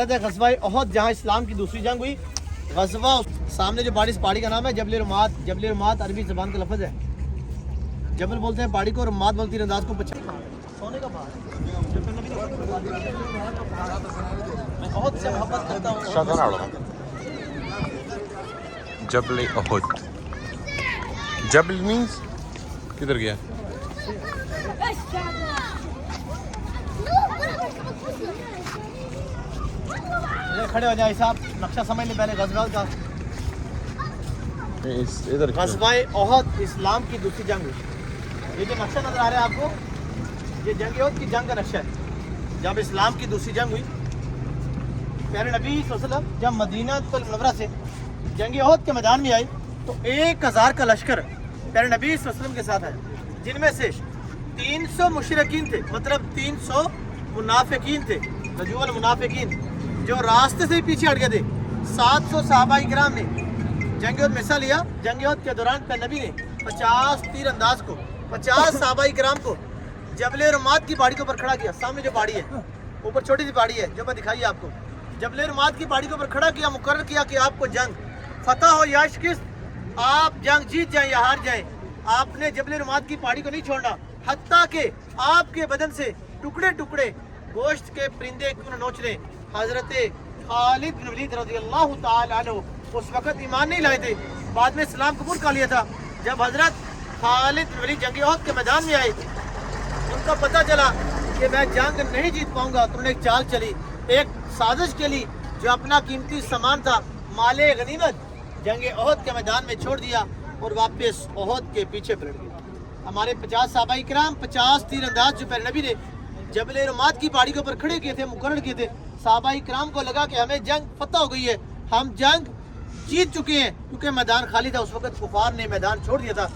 ग़ज़वा उहद जहाँ इस्लाम की दूसरी जंग हुई। ग़ज़वा सामने जो पहाड़ी का नाम है जबल रुमात। जबल रुमात अरबी ज़बान का लफ्ज़ है। जबल बोलते हैं पहाड़ी को, और मात बोलती है अंदाज को। सोने का पहाड़ मैं बहुत से मोहब्बत करता हूँ। जबल उहद, जबल मीन्स किधर गया? खड़े हो जाए साहब, नक्शा समझ लें पहले ग़ज़वा का। इधर ग़ज़वा उहद इस्लाम की दूसरी जंग हुई। ये जो नक्शा नजर आ रहा है आपको, ये जंग उहद की जंग का नक्शा है। जब इस्लाम की दूसरी जंग हुई, प्यारे नबी सल्लल्लाहु अलैहि वसल्लम जब मदीना मुनव्वरा से जंग उहद के मैदान में आई तो 1000 का लश्कर प्यारे नबी सल्लल्लाहु अलैहि वसल्लम के साथ आया, जिनमें से 300 मुशरिकीन थे, मतलब 300 मुनाफिकीन थे, रजूल मुनाफिकीन जो रास्ते से ही पीछे हट गए थे। 700 सहाबाए किराम ने जंग उहद में हिस्सा लिया। जंग उहद के दौरान प्यारे नबी ने 50 तीर अंदाज को 50 सहाबाए किराम को जबल रुमात की पहाड़ी के ऊपर खड़ा किया। सामने जो पहाड़ी है, ऊपर छोटी सी पहाड़ी है जो मैं दिखाई आपको, जबल रुमात की पहाड़ी के ऊपर खड़ा किया, मुकर्रर किया कि आपको जंग फतह हो या शिकस्त, आप जंग जीत जाएं या हार जाएं, आपने जबल रुमात की पहाड़ी को नहीं छोड़ना, हत्ता के आपके बदन से टुकड़े टुकड़े गोश्त के परिंदे क्यों न नोच लें। हजरत खालिद बिन वलीद रज़ियल्लाहु ताला अन्हु उस वक्त ईमान नहीं लाए थे, बाद में इस्लाम कबूल कर लिया था। जब हजरत खालिद बिन वलीद जंग उहद के मैदान में आए, उनको पता चला कि मैं जंग नहीं जीत पाऊंगा, तो उन्होंने एक चाल चली, एक साजिश के लिए, जो अपना कीमती सामान था माले गनीमत जंग उहद के मैदान में छोड़ दिया और वापस उहद के पीछे पलट गया। हमारे 50 सहाबाए किराम 50 तीर अंदाज जो प्यारे नबी ने जबल रुमात की पहाड़ी के ऊपर खड़े किए थे, मुकर्रर किए थे, सहाबाए किराम को लगा कि हमें जंग फतह हो गई है, हम जंग जीत चुके हैं, क्योंकि मैदान खाली था। उस वक्त कुफार ने मैदान छोड़ दिया था।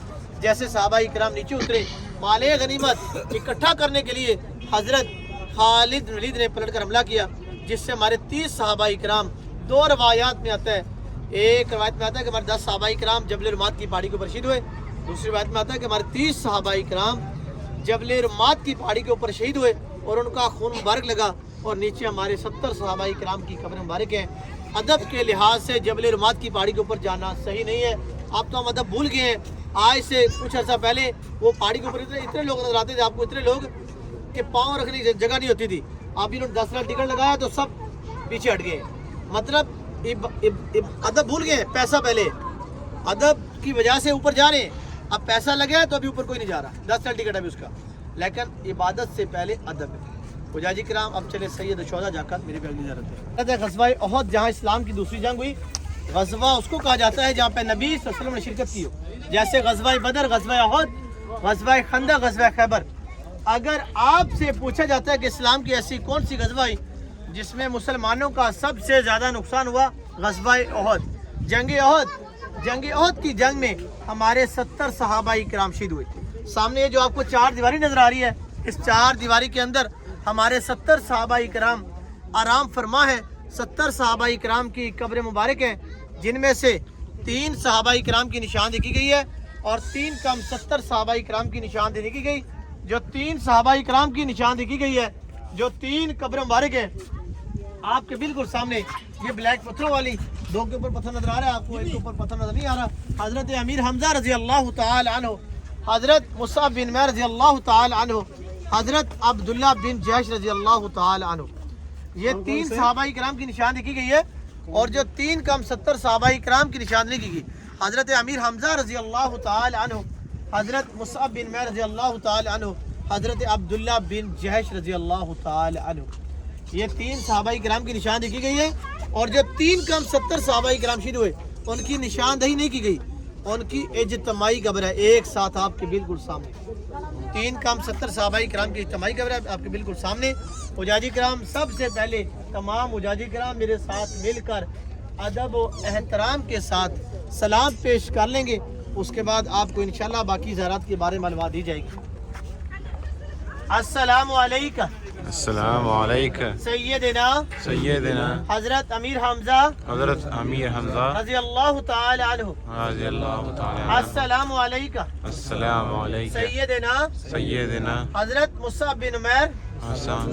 जैसे सहाबाए किराम नीचे उतरे माले गनीमत इकट्ठा करने के लिए, हजरत खालिद बिन वलीद ने पलट कर हमला किया, जिससे हमारे 30 सहाबाए किराम, 2 रवायात में आता है, एक रवायत में आता है कि हमारे 10 सहाबाए किराम जबल रुमात की पहाड़ी के ऊपर शहीद हुए, दूसरी रवायत में आता है कि हमारे 30 सहाबाए किराम जबल रुमात की पहाड़ी के ऊपर शहीद हुए और उनका खून मुबारक लगा, और नीचे हमारे 70 सहाबाए किराम की कब्र मुबारक है। अदब के लिहाज से जबल रुमात की पहाड़ी के ऊपर जाना सही नहीं है। आप तो हम अदब भूल गए हैं। आज से कुछ अर्सा पहले वो पहाड़ी के ऊपर इतने लोग नजर आते थे आपको, इतने लोग कि पाँव रखने की जगह नहीं होती थी। अब इन्होंने 10 लाख टिकट लगाया तो सब पीछे हट गए, मतलब अदब भूल गए। पैसा पहले अदब की वजह से ऊपर जा रहे हैं, अब पैसा लगा है तो अभी ऊपर कोई नहीं जा रहा, 10 लाख टिकट अभी उसका, लेकिन इबादत से पहले अदब है। हुजाजी किराम अब चले सैयद शोदा जाकर मेरी भी अगली ज़रूरत है। ग़ज़वा उहद जहाँ इस्लाम की दूसरी जंग हुई। ग़ज़वा उसको कहा जाता है जहाँ पे नबी सल्लल्लाहु अलैहि वसल्लम ने शिरकत की हो, जैसे ग़ज़वा बदर, ग़ज़वा उहद, ग़ज़वा खंदक, ग़ज़वा खैबर। अगर आपसे पूछा जाता है कि इस्लाम की ऐसी कौन सी ग़ज़वा आई जिसमें मुसलमानों का सबसे ज़्यादा नुकसान हुआ, ग़ज़वा उहद। जंग उहद की जंग में हमारे 70 सहाबाए किराम शहीद हुए। सामने ये जो आपको 4 दीवारी नजर आ रही है, इस 4 दीवारी के अंदर हमारे 70 सहाबाए किराम आराम फरमा है। 70 सहाबाए किराम की कब्र मुबारक है, जिनमें से 3 सहाबाए किराम की निशानदेही की गई है और 3 कम 70 सहाबाए किराम की निशानदेही की गई। जो 3 सहाबाए किराम की निशानदेही की गई है, जो 3 कब्र मुबारक है आपके बिल्कुल सामने, ये ब्लैक पत्थरों वाली 2 के ऊपर पत्थर नजर आ रहा है आपको, एक के ऊपर पत्थर नजर नहीं आ रहा। हजरत अमीर हमजा रजी अल्लाह ताला अन्हु, हजरत मुसअब बिन उमैर रजी अल्लाह ताला अन्हु, हजरत अब्दुल्ला बिन जहश रजी अल्लाह ताला अन्हु, ये 3 सहाबाए किराम की निशानदेही की गई है। और जो 3 कम 70 सहाबाए किराम की निशानदेही की गई, हजरत अमीर हमजा रजी अल्लाह ताला अन्हु, हजरत मुसअब बिन उमैर रजी अल्लाह ताला अन्हु, हजरत अब्दुल्ला बिन जहश रजी अल्लाह ताला अन्हु, ये 3 सहाबाए किराम की निशानदेही की गई है। और जो 3 कम 70 सहाबाए किराम शहीद हुए, उनकी निशानदेही नहीं की गई, उनकी इज्तिमाई कब्र है एक साथ आपके बिल्कुल सामने। 3 कम 70 सहाबाए किराम की इज्तिमाई कब्र है आपके बिल्कुल सामने। हुजाजी किराम, सबसे पहले तमाम हुजाजी किराम मेरे साथ मिलकर अदब व एहतराम के साथ सलाम पेश कर लेंगे, उसके बाद आपको इंशाल्लाह बाकी ज़रात के बारे में मालूमात दी जाएगी। अस्सलामु अलैका, अस्सलाम वालेकुम सैयदना हजरत अमीर हमजा रज़ी अल्लाह ताला अन्हु, अस्सलामु अलैका सैयदना हजरत मुसअब बिन उमैर حسان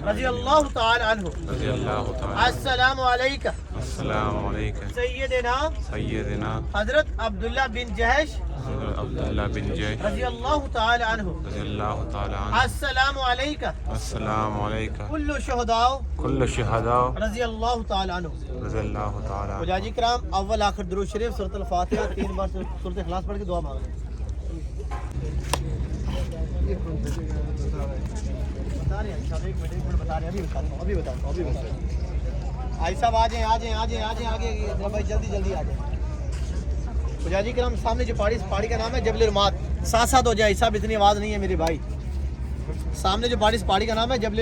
رضی اللہ تعالی عنہ رضی اللہ تعالی السلام علیکم السلام علیکم سیدنا سیدنا حضرت عبداللہ بن جہش حضرت عبداللہ بن جیش رضی اللہ تعالی عنہ رضی اللہ تعالی عنہ السلام علیکم السلام علیکم کل شہداء کل شہداء رضی اللہ تعالی عنہ رضی اللہ تعالی عنہ حجاجی کرام اول آخر درود شریف سورۃ الفاتحہ 3 بار سورۃ اخلاص پڑھ کے دعا مانگ لیں بتا رہے ہیں صاحب ایک منٹ بتا رہے ہیں ابھی بتاتا ہوں آئی صاحب آ جائیں آگے بھائی جلدی آ جائیں حجاجی کرام سامنے جو پہاڑی اس پہاڑی کا نام ہے جبل رمات ساتھ ہو جائے صاحب اتنی آواز نہیں ہے میرے بھائی سامنے جو پہاڑی اس پہاڑی کا نام ہے جبل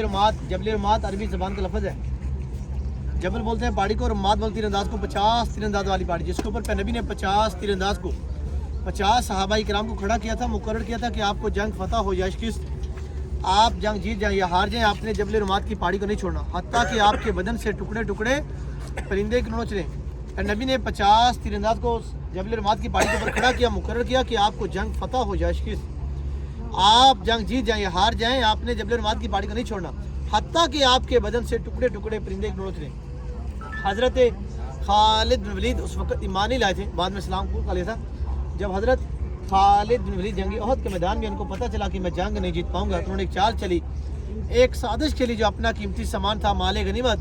رمات عربی زبان کا لفظ ہے جبل بولتے ہیں پہاڑی کو اور رمات بولتی تیر انداز کو 50 تیر انداز والی پہاڑی جس کے اوپر نبی نے 50 تیر انداز کو 50 صحابہ کرام کو کھڑا کیا تھا مقرر کیا تھا کہ آپ کو جنگ فتح ہو یا شکست آپ جنگ جیت جائیں یا ہار جائیں آپ نے جبل رمات کی پہاڑی کو نہیں چھوڑنا حتیٰ کہ آپ کے بدن سے ٹکڑے ٹکڑے پرندے کی نوچ لیں نبی نے 50 تیر انداز کو جبل رمات کی پہاڑی کے اوپر کھڑا کیا مقرر کیا کہ آپ کو جنگ فتح ہو یا شکست آپ جنگ جیت جائیں یا ہار جائیں آپ نے جبل رمات کی پہاڑی کو نہیں چھوڑنا حتیٰ کہ آپ کے بدن سے ٹکڑے ٹکڑے پرندے کی نوچ لیں حضرت خالد بن ولید اس وقت ایمان ہی لائے تھے بعد میں اسلام کو لیا تھا جب حضرت خالد بن ولید جنگی احد کے میدان میں ان کو پتہ چلا کہ میں جنگ نہیں جیت پاؤں گا تو انہوں نے ایک چال چلی ایک سازش چلی جو اپنا قیمتی سامان تھا مال غنیمت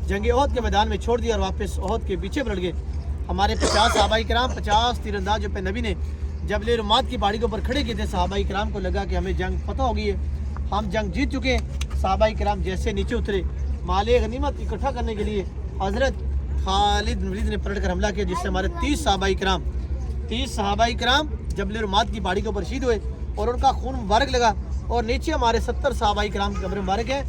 جنگ احد کے میدان میں چھوڑ دیا اور واپس احد کے پیچھے پلٹ گئے ہمارے 50 صحابہ کرام 50 تیر انداز جو پہ نبی نے جبل رمات کی پہاڑی کے اوپر کھڑے کیے تھے صحابہ کرام کو لگا کہ ہمیں جنگ فتح ہو گئی ہے ہم جنگ جیت چکے ہیں صحابہ کرام جیسے نیچے اترے مال غنیمت اکٹھا کرنے کے لیے حضرت خالد بن ولید نے پلٹ کر حملہ کیا جس سے ہمارے 30 صحابہ کرام جبل رمات کی پہاڑی کے اوپر شہید ہوئے اور ان کا خون مبارک لگا اور نیچے ہمارے 70 صحابہ کرام کی قبر مبارک ہے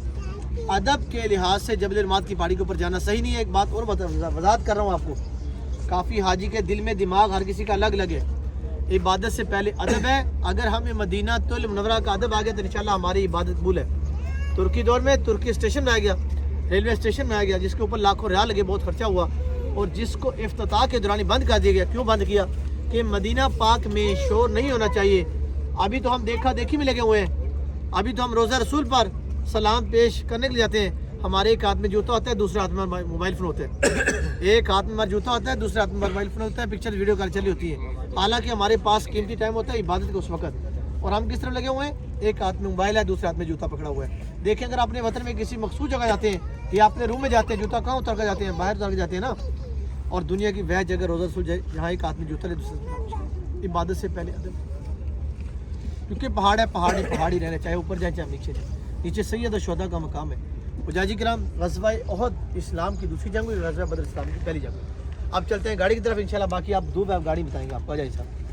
ادب کے لحاظ سے جبل رمات کی پہاڑی کے اوپر جانا صحیح نہیں ہے ایک بات اور وضاحت کر رہا ہوں آپ کو کافی حاجی کے دل میں دماغ ہر کسی کا الگ الگ ہے عبادت سے پہلے ادب ہے اگر ہمیں مدینہ المنورہ کا ادب آ گیا تو انشاءاللہ ہماری عبادت قبول ہے ترکی دور میں ترکی اسٹیشن میں آ گیا ریلوے اسٹیشن میں آ گیا جس کے اوپر لاکھوں ریال لگے بہت خرچہ ہوا اور جس کو افتتاح کے دوران بند کر دیا گیا کیوں بند کیا کہ مدینہ پاک میں شور نہیں ہونا چاہیے ابھی تو ہم دیکھا دیکھی میں لگے ہوئے ہیں ابھی تو ہم روزہ رسول پر سلام پیش کرنے کے لیے جاتے ہیں ہمارے ایک ہاتھ میں جوتا ہوتا ہے دوسرے ہاتھ میں موبائل فون ہوتا ہے ایک ہاتھ میں ہمارا جوتا ہوتا ہے دوسرے ہاتھ میں موبائل فون ہوتا ہے پکچر ویڈیو کال چلی ہوتی ہے حالانکہ ہمارے پاس قیمتی ٹائم ہوتا ہے عبادت کا اس وقت اور ہم کس طرح لگے ہوئے ہیں ایک ہاتھ میں موبائل ہے دوسرے ہاتھ میں جوتا پکڑا ہوا ہے دیکھیں اگر اپنے وطن میں کسی مخصوص جگہ جاتے ہیں یا اپنے روم میں جاتے ہیں جوتا کہاں اتر کے جاتے ہیں باہر اتر کے جاتے ہیں نا اور دنیا کی وہ جگہ روزہ رسول جہاں ایک ہاتھ میں جوتا لے دوسرے عبادت سے پہلے ادب کیونکہ پہاڑ ہے پہاڑی رہنا چاہے اوپر جائیں چاہے نیچے سید و شہداء کا مقام ہے حجاجی کرام غزوہ احد اسلام کی دوسری جنگ ہوئی غزوہ بدر اسلام کی پہلی جنگ اب چلتے ہیں گاڑی کی طرف انشاءاللہ باقی آپ دو گاڑی بتائیں گے آپ کو جائیں صاحب